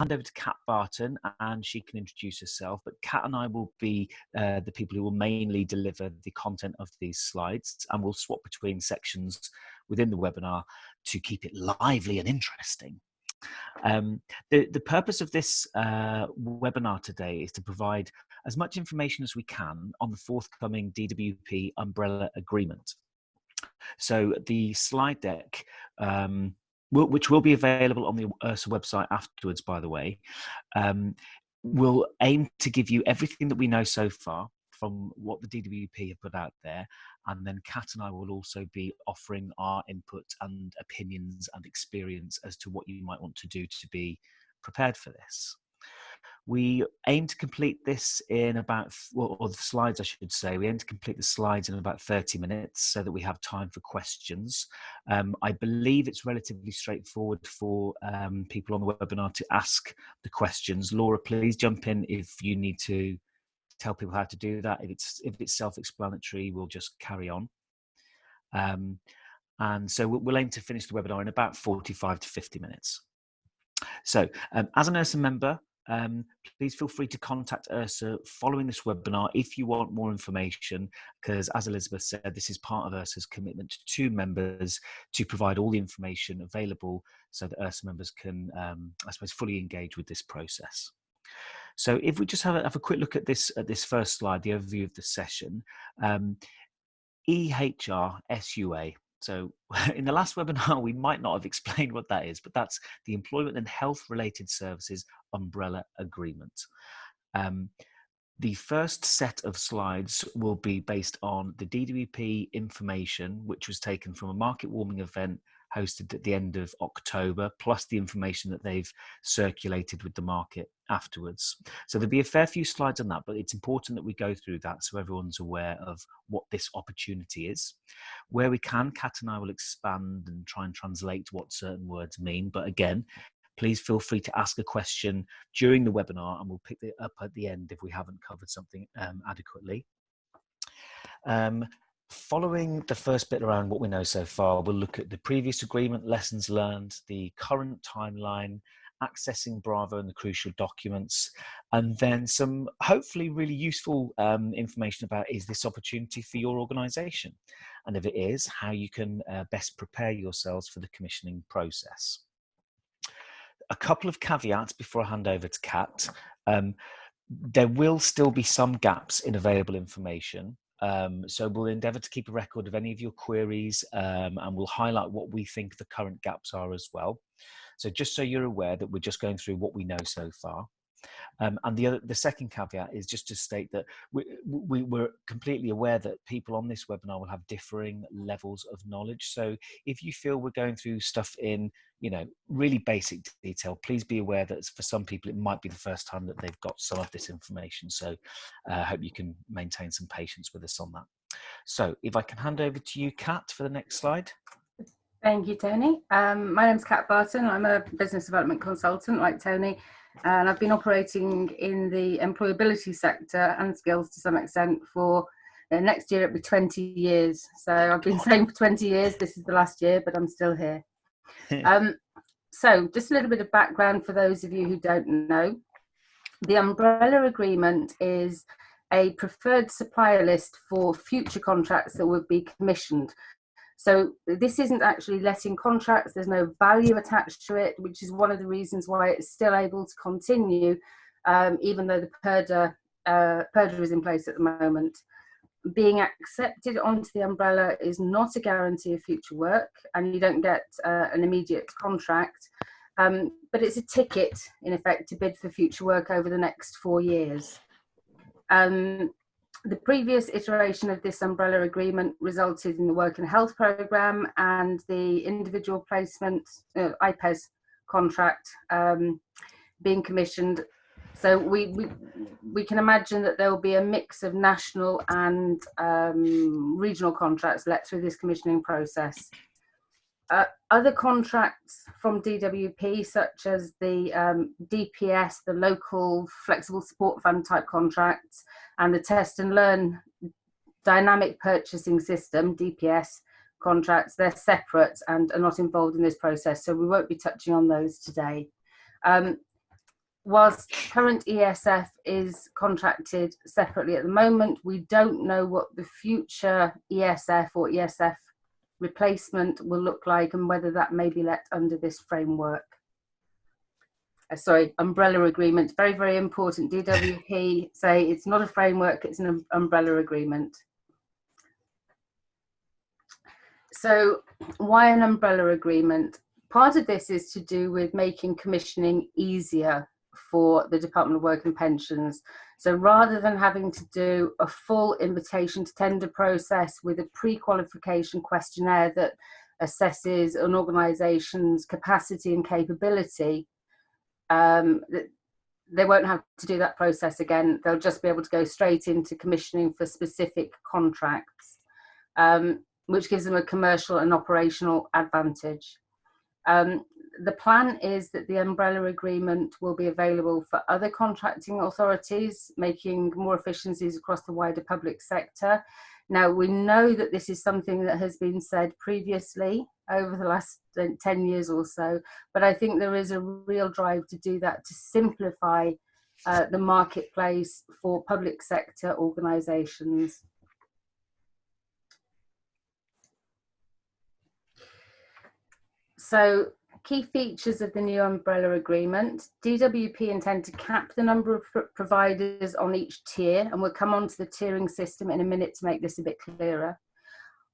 hand over to Kat Barton and she can introduce herself, but Kat and I will be the people who will mainly deliver the content of these slides, and we'll swap between sections within the webinar to keep it lively and interesting. The purpose of this webinar today is to provide as much information as we can on the forthcoming DWP Umbrella Agreement. So the slide deck, which will be available on the ERSA website afterwards, by the way, will aim to give you everything that we know so far from what the DWP have put out there, and then Kat and I will also be offering our input and opinions and experience as to what you might want to do to be prepared for this. We aim to complete this in about, or the slides I should say, we aim to complete the slides in about 30 minutes so that we have time for questions. I believe it's relatively straightforward for people on the webinar to ask the questions. Laura, please jump in if you need to tell people how to do that. If it's self-explanatory, we'll just carry on. And so we'll aim to finish the webinar in about 45 to 50 minutes. So as an ERSA member, please feel free to contact ERSA following this webinar if you want more information, because as Elizabeth said, this is part of ERSA's commitment to members to provide all the information available so that ERSA members can, I suppose, fully engage with this process. So if we just have a quick look at this first slide, the overview of the session, EHRSUA. So in the last webinar, we might not have explained what that is, but that's the Employment and Health Related Services Umbrella Agreement. The first set of slides will be based on the DWP information, which was taken from a market warming event hosted at the end of October, plus the information that they've circulated with the market afterwards. So there'll be a fair few slides on that, but it's important that we go through that so everyone's aware of what this opportunity is. Where we can, Kat and I will expand and try and translate what certain words mean. But again, please feel free to ask a question during the webinar and we'll pick it up at the end if we haven't covered something adequately. Following the first bit around what we know so far, we'll look at the previous agreement, lessons learned, the current timeline, accessing Bravo and the crucial documents, and then some hopefully really useful information about, is this opportunity for your organisation? And if it is, how you can best prepare yourselves for the commissioning process. A couple of caveats before I hand over to Kat. There will still be some gaps in available information. So we'll endeavour to keep a record of any of your queries and we'll highlight what we think the current gaps are as well. So just so you're aware that we're just going through what we know so far. And the second caveat is just to state that we're completely aware that people on this webinar will have differing levels of knowledge. So if you feel we're going through stuff in, you know, really basic detail, please be aware that for some people it might be the first time that they've got some of this information. So I hope you can maintain some patience with us on that. So if I can hand over to you, Kat, for the next slide. Thank you, Tony. My name's Kat Barton. I'm a business development consultant like Tony, and I've been operating in the employability sector and skills to some extent for next year it'll be 20 years. So I've been saying for 20 years, this is the last year, but I'm still here. So just a little bit of background for those of you who don't know. The Umbrella Agreement is a preferred supplier list for future contracts that would be commissioned. So this isn't actually letting contracts, there's no value attached to it, which is one of the reasons why it's still able to continue, even though the purdah is in place at the moment. Being accepted onto the umbrella is not a guarantee of future work, and you don't get an immediate contract, but it's a ticket, in effect, to bid for future work over the next 4 years. The previous iteration of this umbrella agreement resulted in the work and health programme and the individual placement IPES contract being commissioned. So we can imagine that there will be a mix of national and regional contracts let through this commissioning process. Other contracts from DWP, such as the DPS, the local flexible support fund type contracts, and the test and learn dynamic purchasing system, DPS contracts, they're separate and are not involved in this process. So we won't be touching on those today. whilst current ESF is contracted separately at the moment, we don't know what the future ESF or ESF replacement will look like and whether that may be let under this framework. Sorry, umbrella agreement, very, very important. DWP say it's not a framework, it's an umbrella agreement. So why an umbrella agreement? Part of this is to do with making commissioning easier for the Department of Work and Pensions. So rather than having to do a full invitation to tender process with a pre-qualification questionnaire that assesses an organisation's capacity and capability, they won't have to do that process again. They'll just be able to go straight into commissioning for specific contracts, which gives them a commercial and operational advantage. The plan is that the umbrella agreement will be available for other contracting authorities, making more efficiencies across the wider public sector. Now, we know that this is something that has been said previously over the last 10 years or so, but I think there is a real drive to do that, to simplify the marketplace for public sector organisations. So, key features of the new umbrella agreement: DWP intend to cap the number of providers on each tier, and we'll come on to the tiering system in a minute to make this a bit clearer.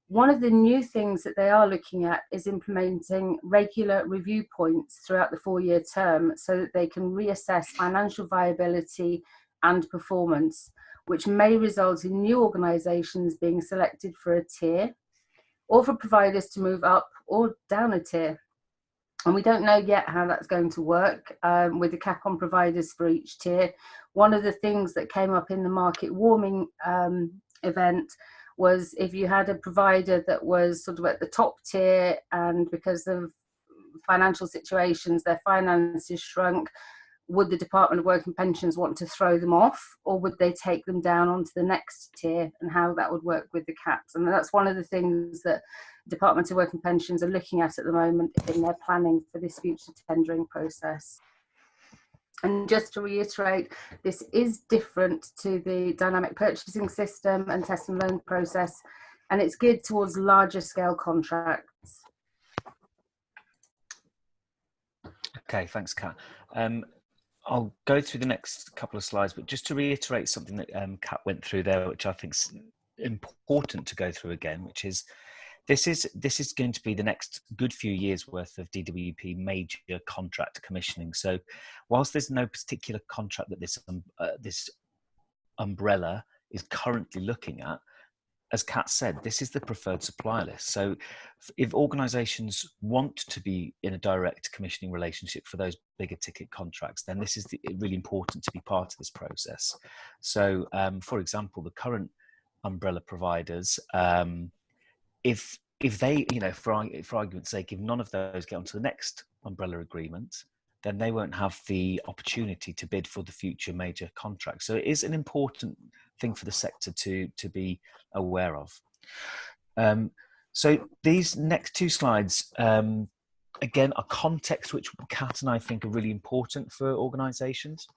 One of the new things that they are looking at is implementing regular review points throughout the 4-year term so that they can reassess financial viability and performance, which may result in new organisations being selected for a tier or for providers to move up or down a tier. And we don't know yet how that's going to work with the cap on providers for each tier. One of the things that came up in the market warming event was if you had a provider that was sort of at the top tier and because of financial situations, their finances shrunk, would the Department of Work and Pensions want to throw them off, or would they take them down onto the next tier, and how that would work with the caps? And that's one of the things that Department of Work and Pensions are looking at the moment in their planning for this future tendering process. And just to reiterate, this is different to the dynamic purchasing system and test and learn process, and it's geared towards larger scale contracts. Okay, thanks, Kat. I'll go through the next couple of slides, but just to reiterate something that Kat went through there, which I think is important to go through again, which is this is going to be the next good few years worth of DWP major contract commissioning. So whilst there's no particular contract that this umbrella is currently looking at, as Kat said, this is the preferred supplier list. So if organisations want to be in a direct commissioning relationship for those bigger ticket contracts, then this is really important to be part of this process. So for example, the current umbrella providers, if they, for argument's sake, if none of those get onto the next umbrella agreement, then they won't have the opportunity to bid for the future major contracts. So it is an important thing for the sector to be aware of. So these next two slides, again, are context which Kat and I think are really important for organisations.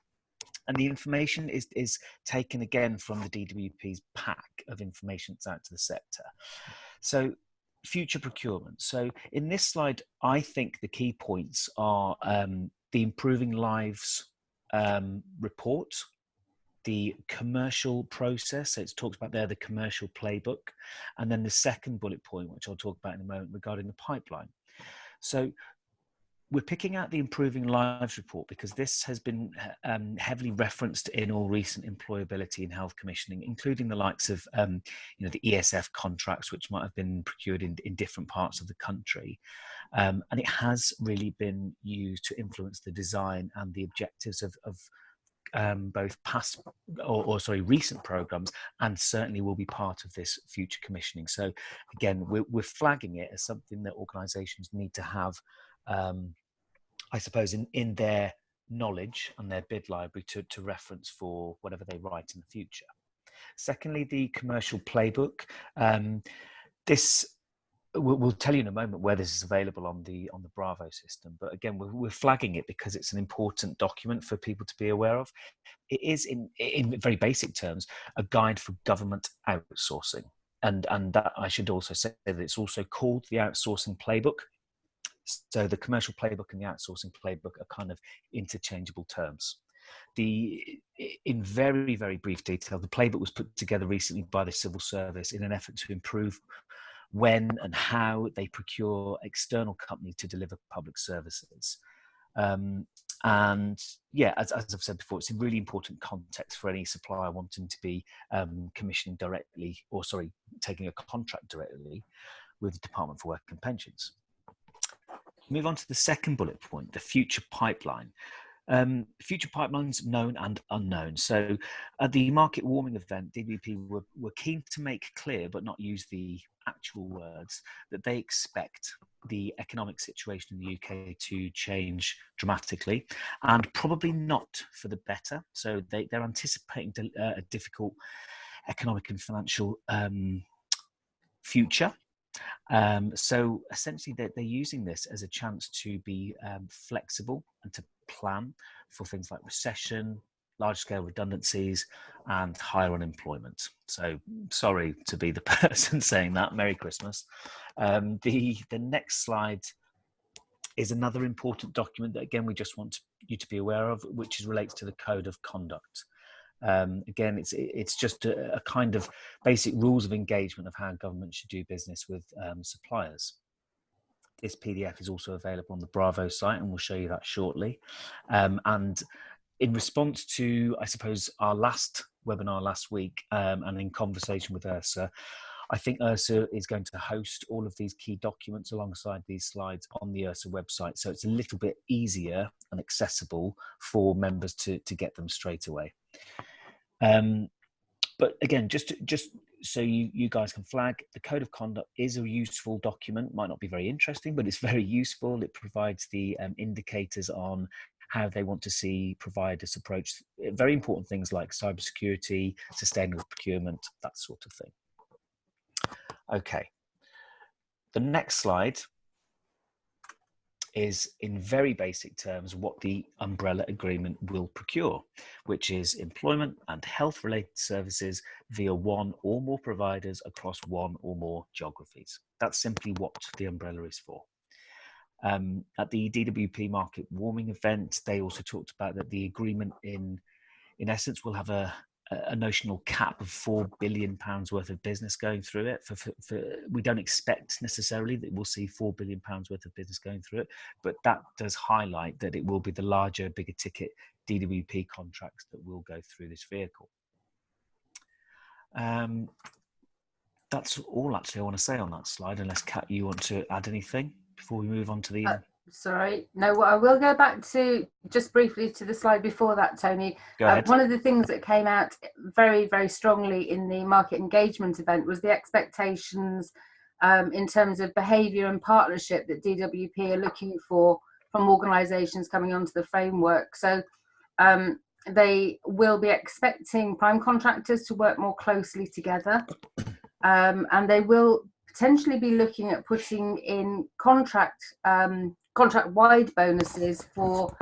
And the information is taken again from the DWP's pack of information that's out to the sector. So future procurement. So in this slide, I think the key points are the Improving Lives report, the commercial process, so it's talked about there, the commercial playbook, and then the second bullet point, which I'll talk about in a moment, regarding the pipeline. So we're picking out the Improving Lives report because this has been heavily referenced in all recent employability and health commissioning, including the likes of the ESF contracts, which might have been procured in different parts of the country. And it has really been used to influence the design and the objectives of both past recent programs, and certainly will be part of this future commissioning. So again, we're flagging it as something that organisations need to have, I suppose, in their knowledge and their bid library to reference for whatever they write in the future. Secondly, the commercial playbook. This we'll tell you in a moment where this is available on the Bravo system. But again, we're flagging it because it's an important document for people to be aware of. It is, in very basic terms, a guide for government outsourcing. And that I should also say that it's also called the Outsourcing Playbook. So the commercial playbook and the outsourcing playbook are kind of interchangeable terms. In very, very brief detail, the playbook was put together recently by the civil service in an effort to improve when and how they procure external companies to deliver public services. And yeah, as I've said before, it's a really important context for any supplier wanting to be commissioning directly, or sorry, taking a contract directly with the Department for Work and Pensions. Move on to the second bullet point, the future pipeline. Future pipelines known and unknown. So at the market warming event, DWP were keen to make clear, but not use the actual words, that they expect the economic situation in the UK to change dramatically, and probably not for the better. So they're anticipating a difficult economic and financial future. So essentially they're using this as a chance to be flexible and to plan for things like recession, large-scale redundancies, and higher unemployment. So sorry to be the person saying that. Merry Christmas. The next slide is another important document that, again, we just want you to be aware of, which relates to the Code of Conduct. Again, it's just a kind of basic rules of engagement of how government should do business with suppliers. This PDF is also available on the Bravo site, and we'll show you that shortly. And in response to, I suppose, our last webinar last week, and in conversation with ERSA, I think ERSA is going to host all of these key documents alongside these slides on the ERSA website. So it's a little bit easier and accessible for members to get them straight away. But again, just so you guys can flag, the Code of Conduct is a useful document. Might not be very interesting, but it's very useful. It provides the indicators on how they want to see providers approach very important things like cybersecurity, sustainable procurement, that sort of thing. Okay, the next slide is in very basic terms what the Umbrella Agreement will procure, which is employment and health related services via one or more providers across one or more geographies. That's simply what the umbrella is for. At the DWP market warming event, they also talked about that the agreement in essence will have a notional cap of £4 billion worth of business going through it. We don't expect necessarily that we'll see £4 billion worth of business going through it, but that does highlight that it will be the larger, bigger ticket DWP contracts that will go through this vehicle. That's all actually I want to say on that slide, unless Kat, you want to add anything before we move on to the... Sorry, no, I will go back to just briefly to the slide before that, Tony. Go ahead. One of the things that came out very, very strongly in the market engagement event was the expectations in terms of behaviour and partnership that DWP are looking for from organisations coming onto the framework. So they will be expecting prime contractors to work more closely together, and they will potentially be looking at putting in contract-wide bonuses for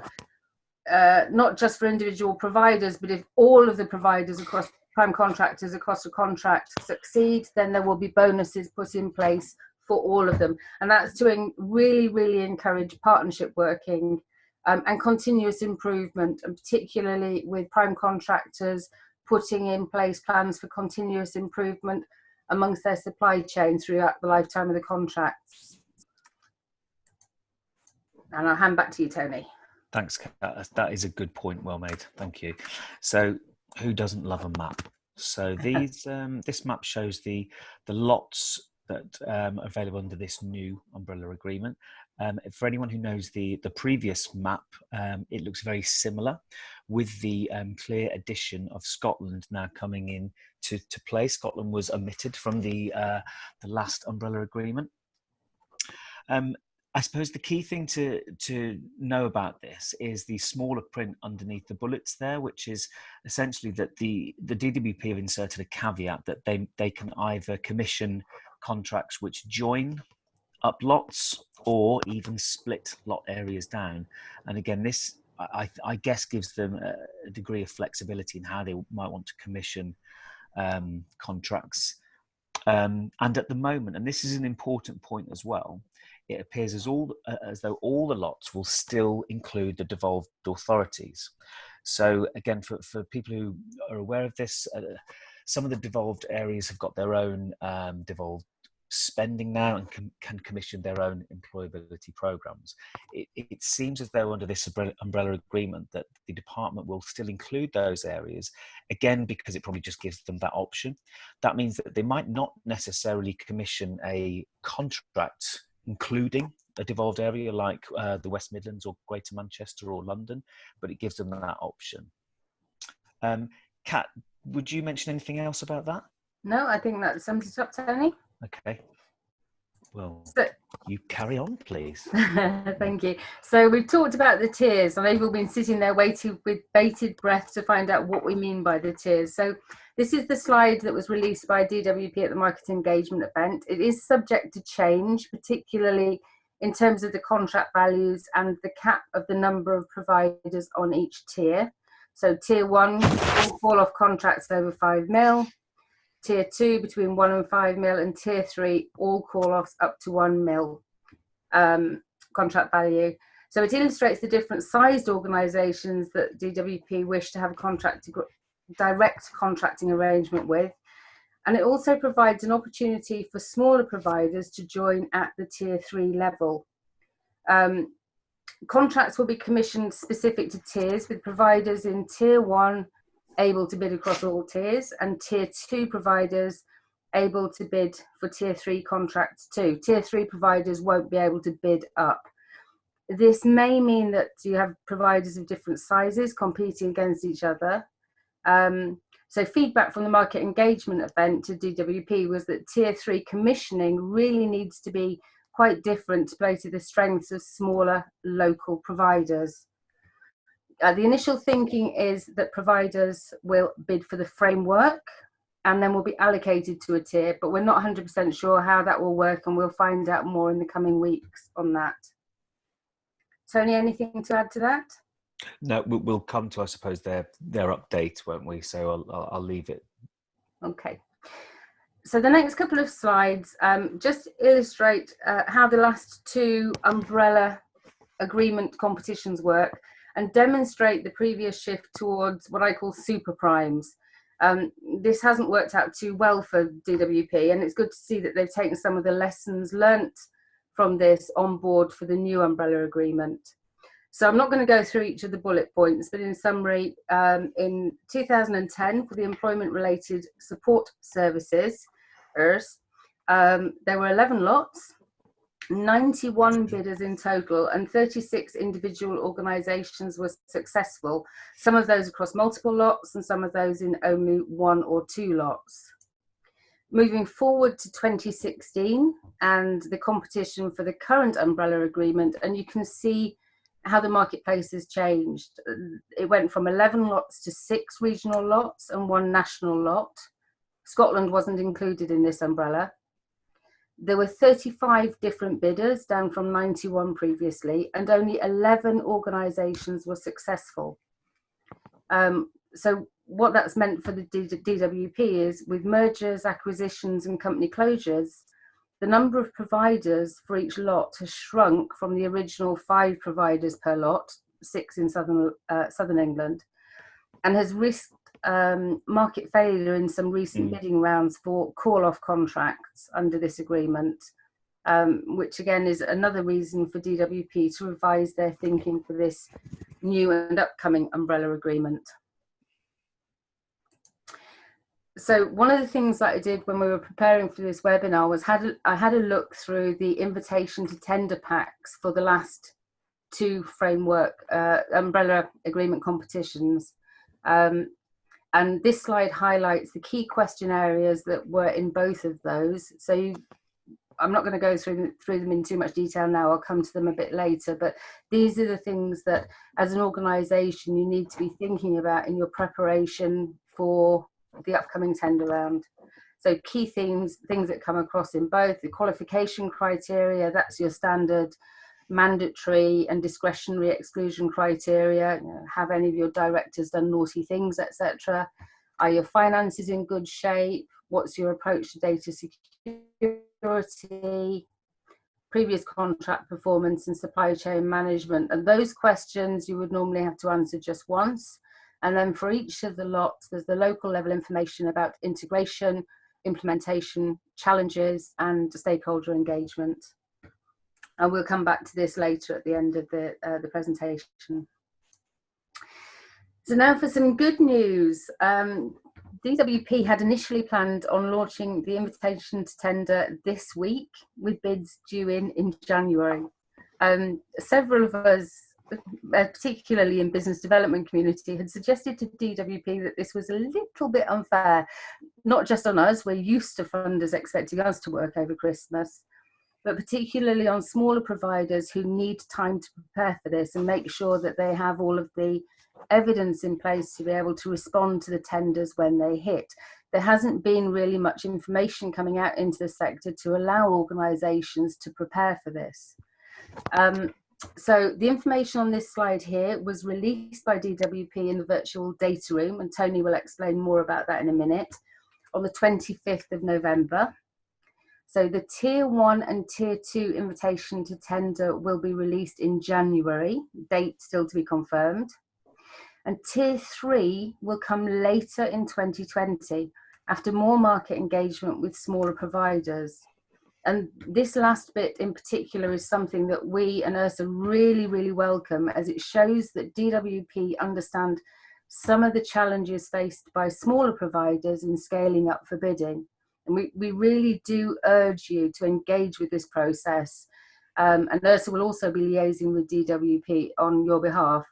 not just for individual providers, but if all of the providers across prime contractors across a contract succeed, then there will be bonuses put in place for all of them. And that's to really, really encourage partnership working and continuous improvement, and particularly with prime contractors putting in place plans for continuous improvement amongst their supply chain throughout the lifetime of the contracts. And I'll hand back to you, Tony. Thanks, Kat. That is a good point, well made. Thank you. So who doesn't love a map? So these this map shows the lots that are available under this new umbrella agreement. For anyone who knows the previous map, it looks very similar, with the clear addition of Scotland now coming in to play. Scotland was omitted from the last umbrella agreement. I suppose the key thing to know about this is the smaller print underneath the bullets there, which is essentially that the DWP have inserted a caveat that they can either commission contracts which join up lots or even split lot areas down. And again, this I guess gives them a degree of flexibility in how they might want to commission contracts. And at the moment, and this is an important point as well, it appears as though all the lots will still include the devolved authorities. So again, for people who are aware of this, some of the devolved areas have got their own devolved spending now and can commission their own employability programs. It seems as though under this umbrella agreement that the department will still include those areas, again because it probably just gives them that option. That means that they might not necessarily commission a contract including a devolved area like the West Midlands or Greater Manchester or London, but it gives them that option. Kat, would you mention anything else about that? No, I think that sums it up, Tony. Okay. Well, you carry on, please. Thank you. So we've talked about the tiers, and they've all been sitting there waiting with bated breath to find out what we mean by the tiers. So this is the slide that was released by DWP at the market engagement event. It is subject to change, particularly in terms of the contract values and the cap of the number of providers on each tier. So tier 1, all call off contracts over 5 mil. Tier 2 between 1 and 5 mil, and tier 3 all call-offs up to 1 mil contract value. So it illustrates the different sized organisations that DWP wish to have a direct contracting arrangement with, and it also provides an opportunity for smaller providers to join at the tier 3 level. Contracts will be commissioned specific to tiers, with providers in tier 1 able to bid across all tiers, and tier 2 providers able to bid for tier 3 contracts too. Tier 3 providers won't be able to bid up. This may mean that you have providers of different sizes competing against each other. So feedback from the market engagement event to DWP was that tier 3 commissioning really needs to be quite different to play to the strengths of smaller local providers. The initial thinking is that providers will bid for the framework and then will be allocated to a tier, but we're not 100% sure how that will work, and we'll find out more in the coming weeks on that. Tony, anything to add to that? No, we'll come to, I suppose, their update, won't we? So I'll leave it. Okay. So the next couple of slides just illustrate how the last 2 umbrella agreement competitions work, and demonstrate the previous shift towards what I call super primes. This hasn't worked out too well for DWP, and it's good to see that they've taken some of the lessons learnt from this on board for the new umbrella agreement. So I'm not going to go through each of the bullet points, but in summary, in 2010 for the employment related support services, ERSA, there were 11 lots, 91 bidders in total, and 36 individual organisations were successful, some of those across multiple lots and some of those in only 1 or 2 lots. Moving forward to 2016 and the competition for the current umbrella agreement, and you can see how the marketplace has changed. It went from 11 lots to 6 regional lots and 1 national lot. Scotland wasn't included in this umbrella. There were 35 different bidders, down from 91 previously, and only 11 organisations were successful. So what that's meant for the DWP is, with mergers, acquisitions and company closures, the number of providers for each lot has shrunk from the original 5 providers per lot, 6 in southern England, and has risked market failure in some recent bidding rounds for call-off contracts under this agreement, which again is another reason for DWP to revise their thinking for this new and upcoming umbrella agreement. So one of the things that I did when we were preparing for this webinar was I had a look through the invitation to tender packs for the last 2 framework umbrella agreement competitions. And this slide highlights the key question areas that were in both of those. So I'm not going to go through them in too much detail now. I'll come to them a bit later. But these are the things that, as an organisation, you need to be thinking about in your preparation for the upcoming tender round. So key things that come across in both: the qualification criteria, that's your standard mandatory and discretionary exclusion criteria. You know, have any of your directors done naughty things, etc.? Are your finances in good shape? What's your approach to data security? Previous contract performance and supply chain management. And those questions you would normally have to answer just once. And then for each of the lots, there's the local level information about integration, implementation, challenges, and stakeholder engagement. And we'll come back to this later at the end of the presentation. So now for some good news. DWP had initially planned on launching the invitation to tender this week, with bids due in January. Several of us, particularly in business development community, had suggested to DWP that this was a little bit unfair, not just on us. We're used to funders expecting us to work over Christmas, but particularly on smaller providers who need time to prepare for this and make sure that they have all of the evidence in place to be able to respond to the tenders when they hit. There hasn't been really much information coming out into the sector to allow organisations to prepare for this. So the information on this slide here was released by DWP in the virtual data room, and Tony will explain more about that in a minute, on the 25th of November. So the Tier 1 and Tier 2 invitation to tender will be released in January, date still to be confirmed. And Tier 3 will come later in 2020, after more market engagement with smaller providers. And this last bit in particular is something that we and ERSA really, really welcome, as it shows that DWP understand some of the challenges faced by smaller providers in scaling up for bidding. And we really do urge you to engage with this process. And ERSA will also be liaising with DWP on your behalf,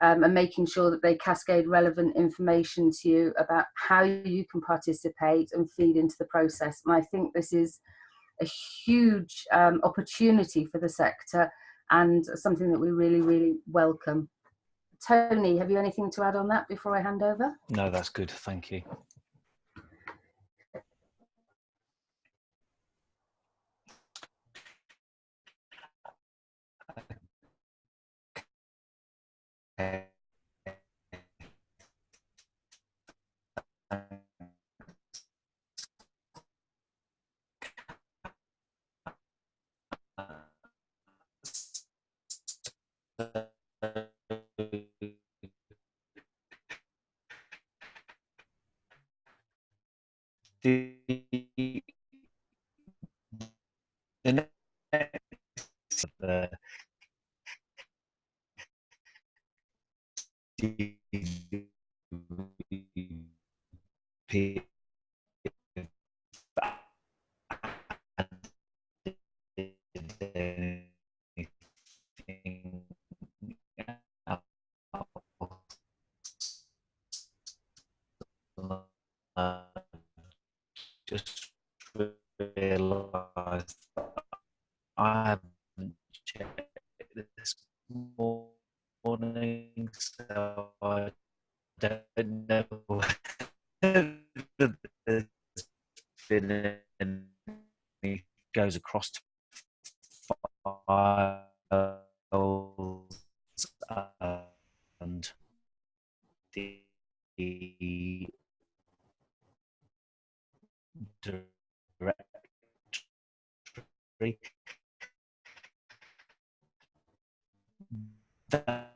and making sure that they cascade relevant information to you about how you can participate and feed into the process. And I think this is a huge opportunity for the sector and something that we really, really welcome. Tony, have you anything to add on that before I hand over? No, that's good. Thank you. The next DWP just realised I haven't checked this morning, so I don't know whether there's been any goes across to files and the directory. That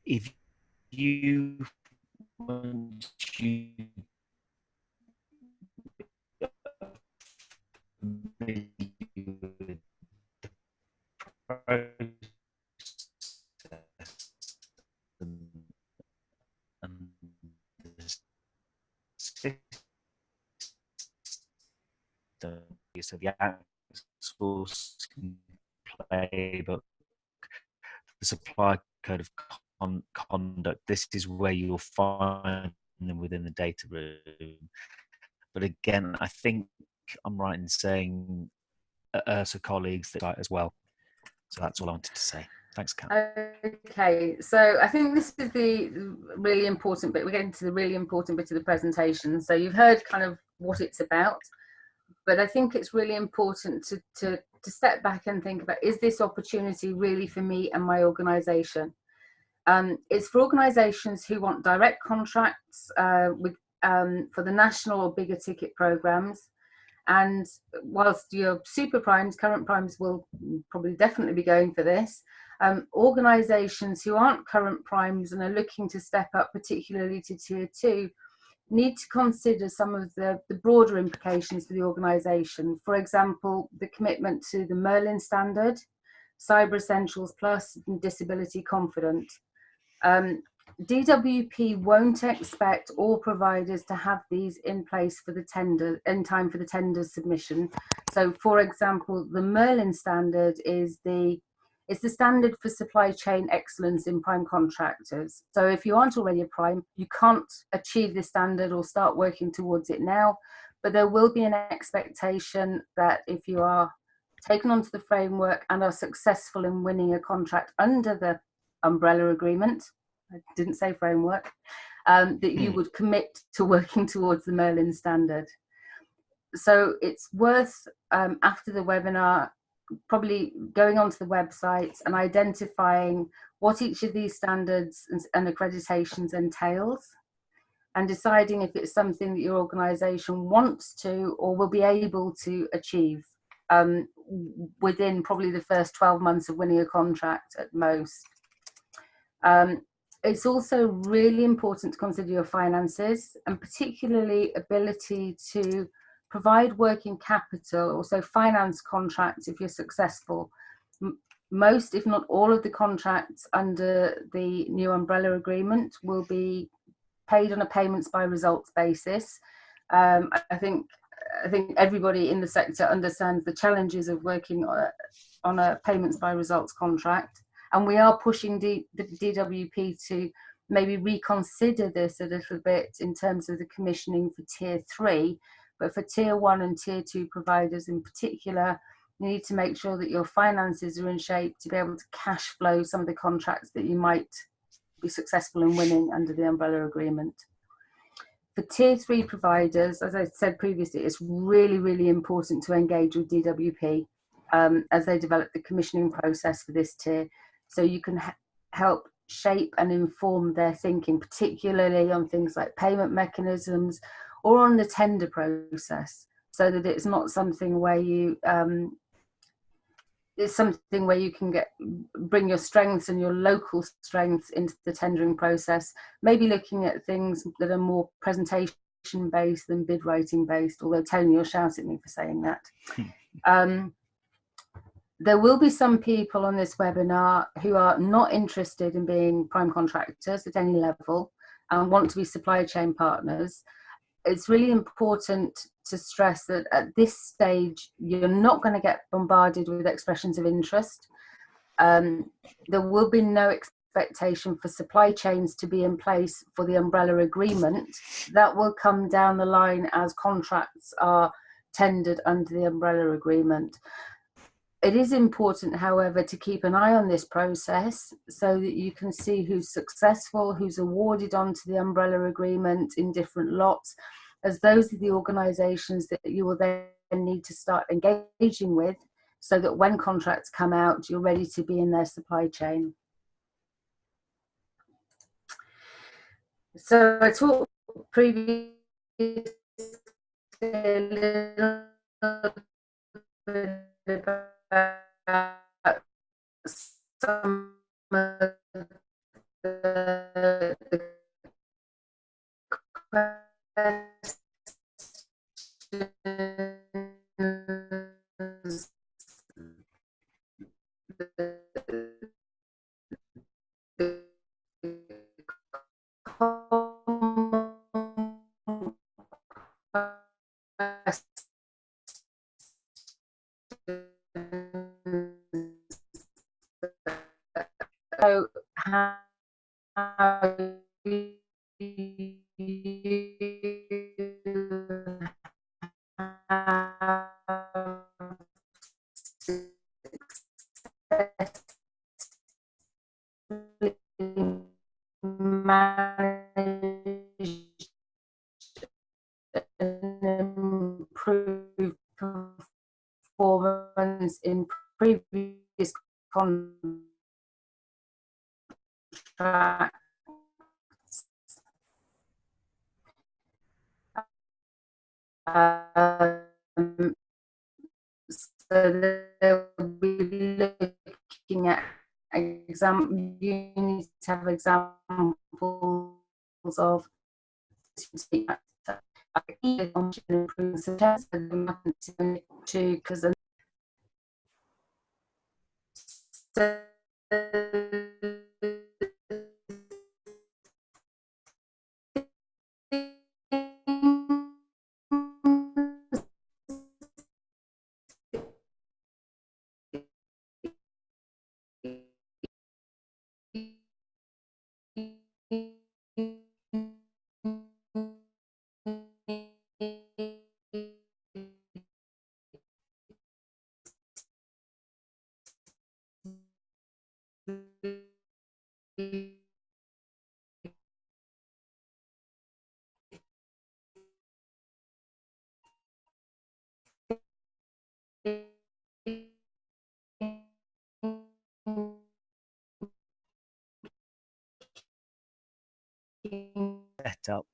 if you want to and the system, so the actual playbook, the supply code of conduct, this is where you'll find them within the data room. But again, I think I'm right in saying ERSA colleagues that as well. So that's all I wanted to say. Thanks, Kat. Okay, so I think this is the really important bit. We're getting to the really important bit of the presentation. So you've heard kind of what it's about, but I think it's really important to step back and think about, is this opportunity really for me and my organisation? It's for organisations who want direct contracts for the national or bigger ticket programmes. And whilst your super primes, current primes will probably definitely be going for this, organisations who aren't current primes and are looking to step up, particularly to tier 2, need to consider some of the broader implications for the organisation. For example, the commitment to the Merlin standard, Cyber Essentials Plus, and Disability Confident. DWP won't expect all providers to have these in place for the tender, in time for the tender submission. So, for example, the Merlin standard is the standard for supply chain excellence in prime contractors. So if you aren't already a prime, you can't achieve this standard or start working towards it now, but there will be an expectation that if you are taken onto the framework and are successful in winning a contract under the umbrella agreement, I didn't say framework, that you would commit to working towards the Merlin standard. So it's worth, after the webinar, probably going onto the website and identifying what each of these standards and accreditations entails, and deciding if it's something that your organisation wants to or will be able to achieve within probably the first 12 months of winning a contract at most. It's also really important to consider your finances, and particularly ability to provide working capital, also finance contracts if you're successful. Most, if not all, of the contracts under the new umbrella agreement will be paid on a payments by results basis. I think everybody in the sector understands the challenges of working on a payments by results contract. And we are pushing the DWP to maybe reconsider this a little bit in terms of the commissioning for tier 3. But for tier 1 and tier 2 providers in particular, you need to make sure that your finances are in shape to be able to cash flow some of the contracts that you might be successful in winning under the umbrella agreement. For tier 3 providers, as I said previously, it's really, really important to engage with DWP as they develop the commissioning process for this tier, so you can help shape and inform their thinking, particularly on things like payment mechanisms or on the tender process, so that it's not something where you it's something where you can bring your strengths and your local strengths into the tendering process, maybe looking at things that are more presentation based than bid writing based, although Tony, you'll shout at me for saying that. There will be some people on this webinar who are not interested in being prime contractors at any level and want to be supply chain partners. It's really important to stress that at this stage, you're not going to get bombarded with expressions of interest. There will be no expectation for supply chains to be in place for the umbrella agreement. That will come down the line as contracts are tendered under the umbrella agreement. It is important, however, to keep an eye on this process so that you can see who's successful, who's awarded onto the umbrella agreement in different lots, as those are the organisations that you will then need to start engaging with, so that when contracts come out, you're ready to be in their supply chain. So I talked previously a little bit about some of the so how you manage and improve performance in previous contracts. So they'll be looking at example. You need to have examples of because set up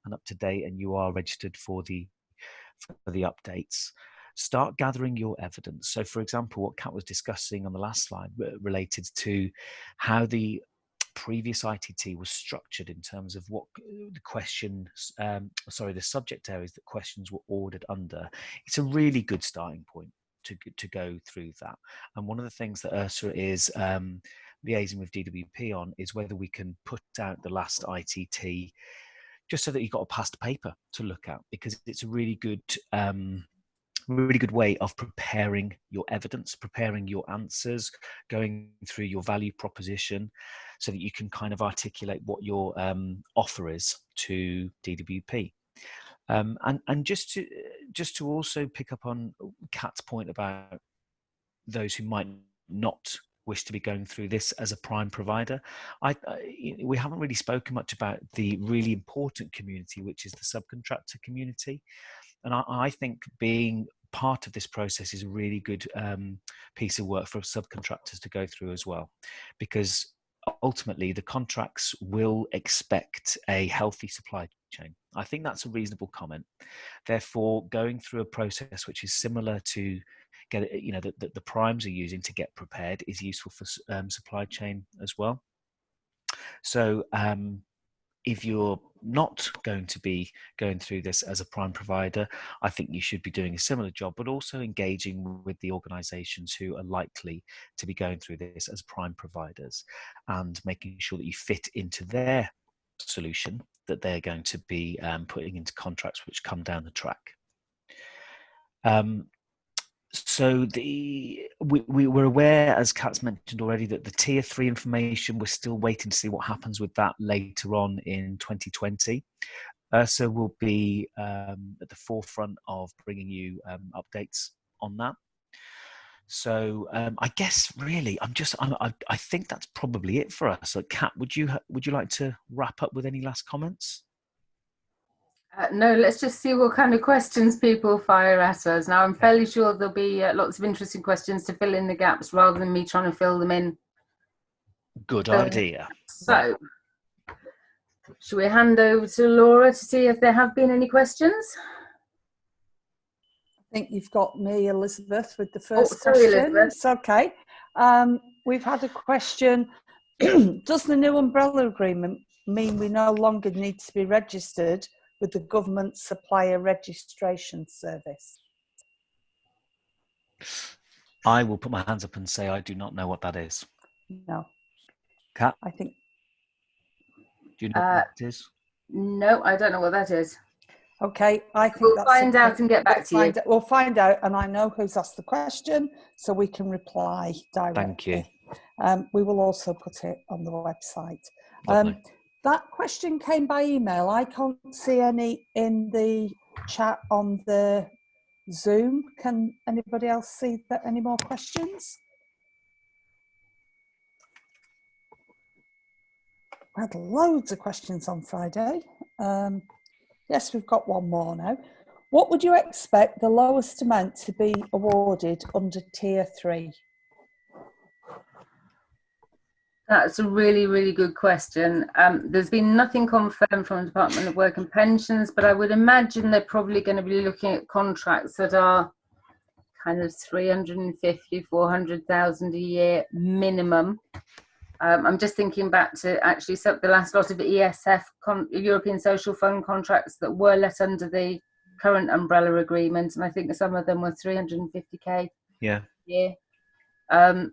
and up to date and you are registered for the updates, start gathering your evidence. So for example, what Kat was discussing on the last slide related to how the previous ITT was structured in terms of what the questions, the subject areas that questions were ordered under. It's a really good starting point to go through that. And one of the things that ERSA is liaising with DWP on is whether we can put out the last ITT just so that you've got a past paper to look at, because it's a really good way of preparing your evidence, preparing your answers, going through your value proposition so that you can kind of articulate what your offer is to DWP. And just to also pick up on Kat's point about those who might not wish to be going through this as a prime provider, we haven't really spoken much about the really important community, which is the subcontractor community. And I think being part of this process is a really good piece of work for subcontractors to go through as well, because ultimately the contracts will expect a healthy supply chain. I think that's a reasonable comment. Therefore, going through a process which is similar to that the primes are using to get prepared is useful for supply chain as well. So if you're not going to be going through this as a prime provider, I think you should be doing a similar job, but also engaging with the organisations who are likely to be going through this as prime providers and making sure that you fit into their solution that they're going to be putting into contracts which come down the track. So we were aware, as Kat's mentioned already, that the Tier 3 information, we're still waiting to see what happens with that later on in 2020. ERSA will be at the forefront of bringing you updates on that. So I guess really, I think that's probably it for us. So Kat, would you like to wrap up with any last comments? No, let's just see what kind of questions people fire at us. Now, I'm fairly sure there'll be lots of interesting questions to fill in the gaps rather than me trying to fill them in. Good idea. So, right. Should we hand over to Laura to see if there have been any questions? I think you've got me, Elizabeth, with the first question. Elizabeth. It's okay. We've had a question. Does the new umbrella agreement mean we no longer need to be registered with the government supplier registration service? I will put my hands up and say I do not know what that is. No. Kat? I think. Do you know what that is? No, I don't know what that is. Okay, I think we'll find out and get back to you. We'll find out, and I know who's asked the question, so we can reply directly. Thank you. We will also put it on the website. That question came by email. I can't see any in the chat on the Zoom. Can anybody else see any more questions? We had loads of questions on Friday. Yes, we've got one more now. What would you expect the lowest amount to be awarded under Tier 3? That's a really, really good question. There's been nothing confirmed from the Department of Work and Pensions, but I would imagine they're probably going to be looking at contracts that are kind of 350, 400,000 a year minimum. I'm just thinking back to actually the last lot of ESF, European Social Fund contracts that were let under the current umbrella agreement, and I think some of them were 350k. Yeah. Yeah.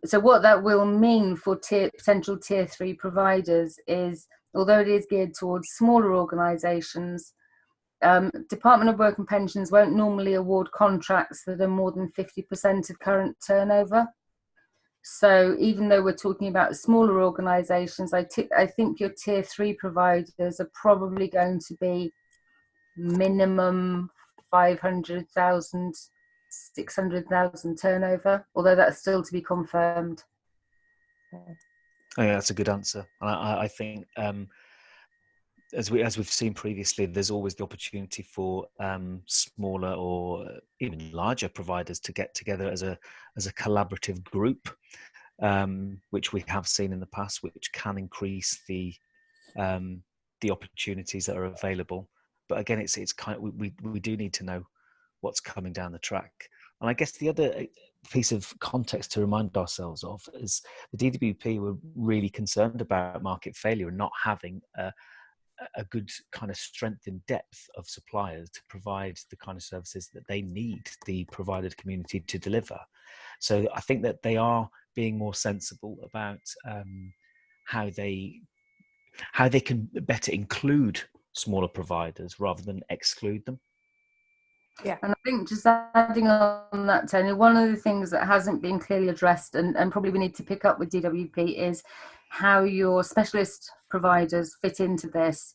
So what that will mean for potential Tier 3 providers is, although it is geared towards smaller organisations, Department of Work and Pensions won't normally award contracts that are more than 50% of current turnover. So even though we're talking about smaller organisations, I think your Tier 3 providers are probably going to be minimum 500,000, 600,000 turnover, although that's still to be confirmed. Oh, yeah, that's a good answer. I think as we've seen previously, there's always the opportunity for smaller or even larger providers to get together as a collaborative group, which we have seen in the past, which can increase the opportunities that are available. But again, it's kind of, we do need to know what's coming down the track. And I guess the other piece of context to remind ourselves of is the DWP were really concerned about market failure and not having a good kind of strength in depth of suppliers to provide the kind of services that they need the provider community to deliver. So I think that they are being more sensible about how they can better include smaller providers rather than exclude them. Yeah, and I think just adding on that, Tony, one of the things that hasn't been clearly addressed and probably we need to pick up with DWP is how your specialist providers fit into this.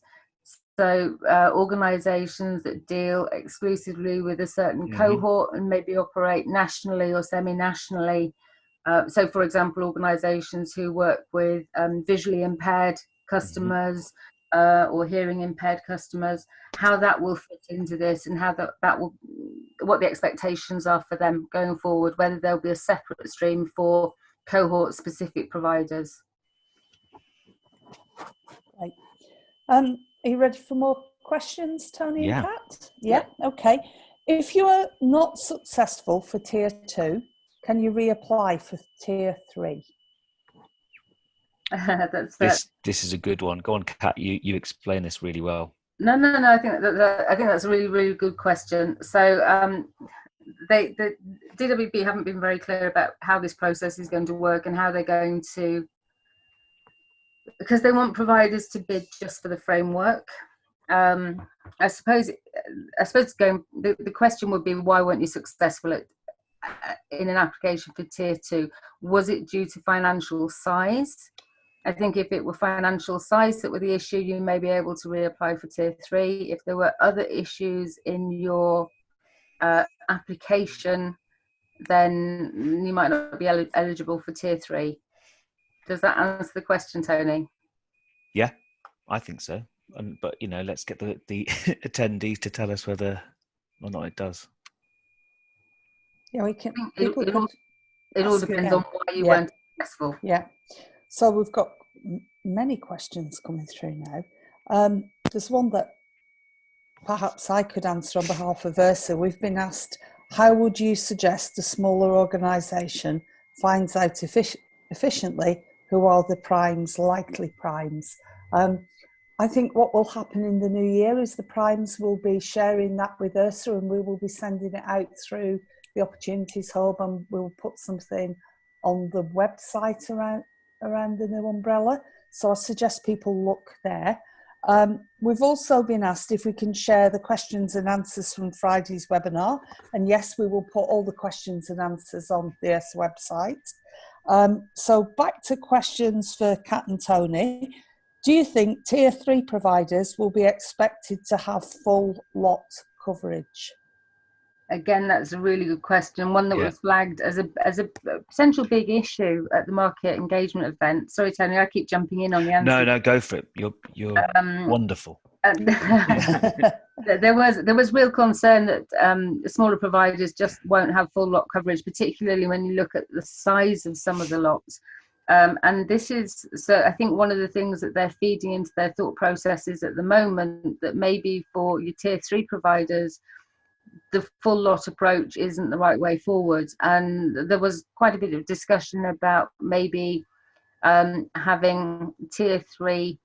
So organisations that deal exclusively with a certain cohort and maybe operate nationally or semi-nationally. So, for example, organisations who work with visually impaired customers or hearing impaired customers, how that will fit into this and how that will, what the expectations are for them going forward, whether there'll be a separate stream for cohort-specific providers. Right. Are you ready for more questions, Tony and Kat? Yeah. Okay. If you are not successful for Tier 2, can you reapply for Tier 3? This is a good one. Go on, Kat. You explain this really well. No. I think that's a really, really good question. So the DWP haven't been very clear about how this process is going to work and how they're going to, because they want providers to bid just for the framework. I suppose the question would be, why weren't you successful in an application for Tier 2? Was it due to financial size? I think if it were financial size that were the issue, you may be able to reapply for Tier 3. If there were other issues in your application, then you might not be eligible for Tier 3. Does that answer the question, Tony? Yeah, I think so. But let's get the attendees to tell us whether or not it does. Yeah, we can. It all depends on why you weren't successful. Yeah. So we've got many questions coming through now. There's one that perhaps I could answer on behalf of ERSA. We've been asked, how would you suggest a smaller organisation finds out efficiently who are the primes, likely primes? I think what will happen in the new year is the primes will be sharing that with ERSA, and we will be sending it out through the Opportunities Hub, and we'll put something on the website around the new umbrella. So I suggest people look there. We've also been asked if we can share the questions and answers from Friday's webinar. And yes, we will put all the questions and answers on the ERSA website. So back to questions for Kat and Tony. Do you think Tier 3 providers will be expected to have full lot coverage? Again, that's a really good question. One that Yeah. was flagged as a potential big issue at the market engagement event. Sorry, Tony, I keep jumping in on the answer. No, go for it. You're wonderful. There was real concern that smaller providers just won't have full lot coverage, particularly when you look at the size of some of the lots. And this is, so I think one of the things that they're feeding into their thought processes at the moment, that maybe for your tier 3 providers, the full lot approach isn't the right way forward. And there was quite a bit of discussion about maybe having tier 3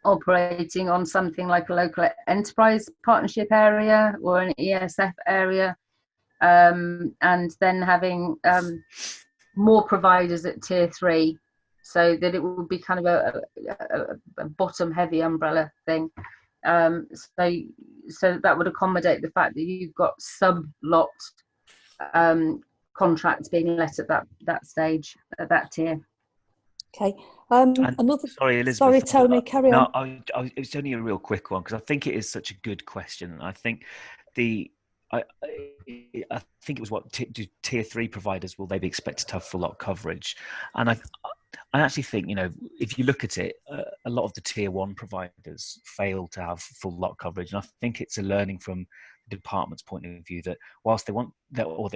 operating on something like a local enterprise partnership area or an ESF area, and then having more providers at tier 3, so that it would be kind of a bottom heavy umbrella thing. So that would accommodate the fact that you've got sub lot contracts being let at that stage, at that tier. Okay. Sorry, Elizabeth. Sorry, Tony, carry on. It's only a real quick one, because I think it is such a good question. I think I think it was do tier 3 providers, will they be expected to have full lot coverage? And I actually think, if you look at it, a lot of the tier 1 providers fail to have full lot coverage, and I think it's a learning from the department's point of view that whilst they want that, or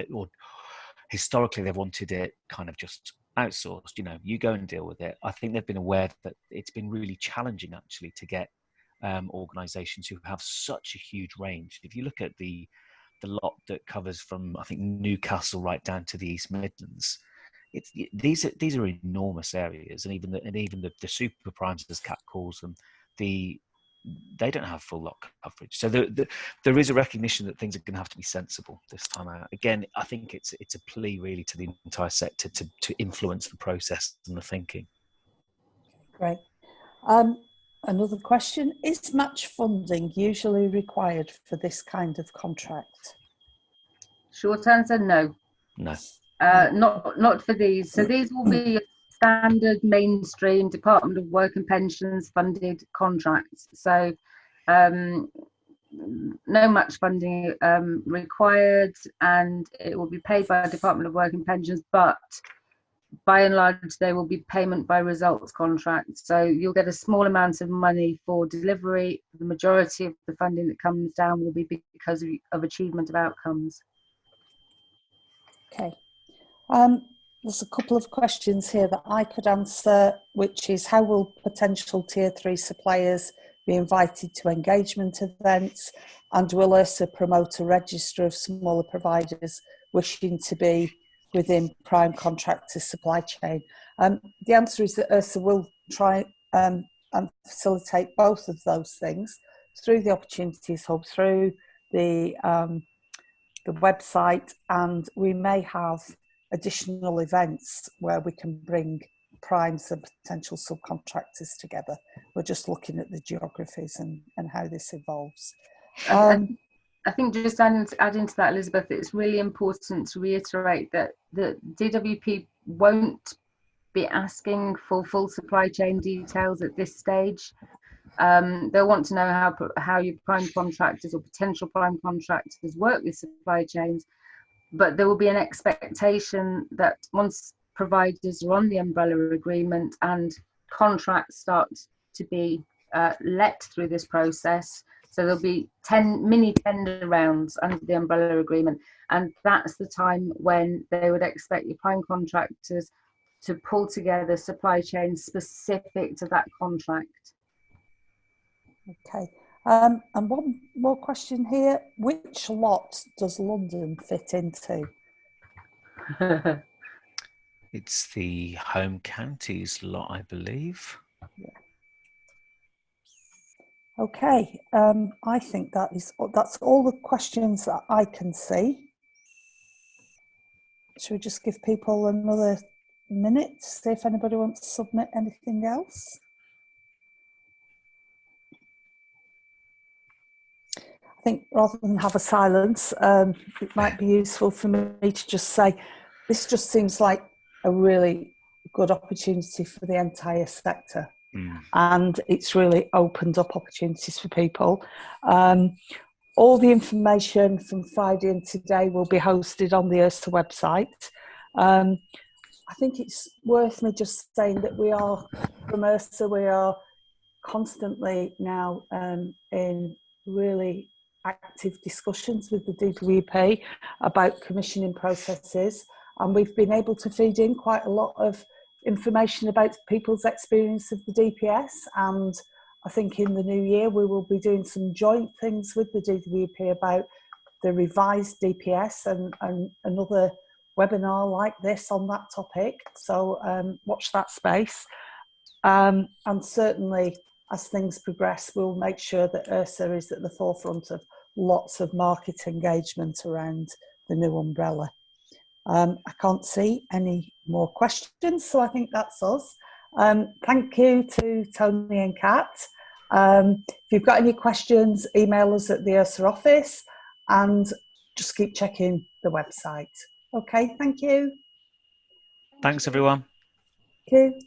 historically they've wanted it kind of just outsourced, you go and deal with it. I think they've been aware that it's been really challenging actually to get organisations who have such a huge range. If you look at the lot that covers from, I think, Newcastle right down to the East Midlands, these are enormous areas, and even the super primes, as Kat calls them, they don't have full lot coverage. So there is a recognition that things are going to have to be sensible this time out. Again, I think it's a plea really to the entire sector to influence the process and the thinking. Great. Another question, is match funding usually required for this kind of contract? Short answer, no. No. Not for these. So these will be standard mainstream Department of Work and Pensions funded contracts. So no match funding required, and it will be paid by the Department of Work and Pensions, but by and large they will be payment by results contracts. So you'll get a small amount of money for delivery. The majority of the funding that comes down will be because of achievement of outcomes. Okay. There's a couple of questions here that I could answer, which is, how will potential tier 3 suppliers be invited to engagement events, and will ERSA promote a register of smaller providers wishing to be within prime contractors' supply chain? The answer is that ERSA will try and facilitate both of those things through the Opportunities Hub, through the website, and we may have additional events where we can bring primes and potential subcontractors together. We're just looking at the geographies and how this evolves. I think just adding to that, Elizabeth, it's really important to reiterate that the DWP won't be asking for full supply chain details at this stage. They'll want to know how your prime contractors or potential prime contractors work with supply chains, but there will be an expectation that once providers are on the umbrella agreement and contracts start to be let through this process, so there'll be 10 mini tender rounds under the umbrella agreement, and that's the time when they would expect your prime contractors to pull together supply chains specific to that contract. Okay, and one more question here. Which lot does London fit into? It's the home counties lot, I believe. Yeah. Okay, I think that's all the questions that I can see. Should we just give people another minute to see if anybody wants to submit anything else? I think rather than have a silence, it might be useful for me to just say, this just seems like a really good opportunity for the entire sector. And it's really opened up opportunities for people. all the information from Friday and today will be hosted on the ERSA website. I think it's worth me just saying that we are, from ERSA, we are constantly now in really active discussions with the DWP about commissioning processes, and we've been able to feed in quite a lot of information about people's experience of the DPS, and I think in the new year we will be doing some joint things with the DWP about the revised DPS and another webinar like this on that topic, so watch that space. And certainly as things progress, we'll make sure that ERSA is at the forefront of lots of market engagement around the new umbrella. I can't see any more questions, so I think that's us. Thank you to Tony and Kat. If you've got any questions, email us at the ERSA office and just keep checking the website. Okay, thank you. Thanks, everyone. Thank you.